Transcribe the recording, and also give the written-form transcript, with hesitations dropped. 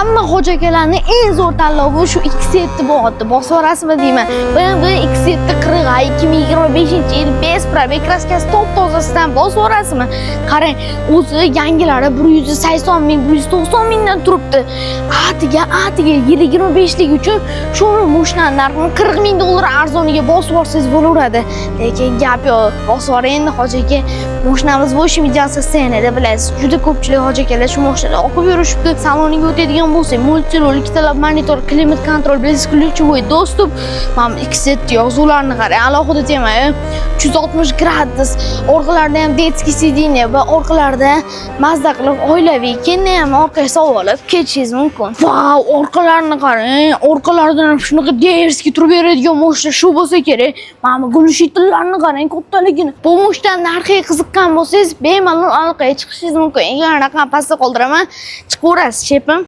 hamma xo'ja akalarning eng zo'r tanlovi shu X7 bo'g'otdi. Bosvorasizmi deyman. Bu X7 40 2025-yil best probek kraskasi top tozasidan bosvorasizmi? Qarang, o'zi yangilari 180 ming, 190 mingdan turibdi. Atiga 2025lik uchun shu moshinaning narxini 40 ming dollar arzoniga bosvorsangiz bo'laveradi. Lekin gap yo'q. Bosvor endi xo'ja aka, moshinamiz bo'sh videosi ssenada bilasiz. Juda ko'pchilik xo'ja akalar shu moshinani o'qib yurishibdi. Saloniga o'tadigan bo'lsa, multirol, ikkita monitor, klimat kontrol, besklyuchovoy доступ. Mana X7 yozuvlarini qarang, alohida tema, 360 gradus. Orqalarida ham детский сиденье va orqalarida mazda qilib oilaviy kenni ham orqaga solib olib ketishingiz mumkin. Vau, orqalarini qarang. Orqalaridan ham shunaqa derski turib beradigan mashina shu bo'lsa kerak. Mana gulshitlarni qarang, kattaligini. Bu mashinaning narxiga qiziqqan bo'lsangiz, bemalol aloqaga chiqishingiz mumkin. Egar raqam pastda qoldiraman, chiqaverasiz, chepim.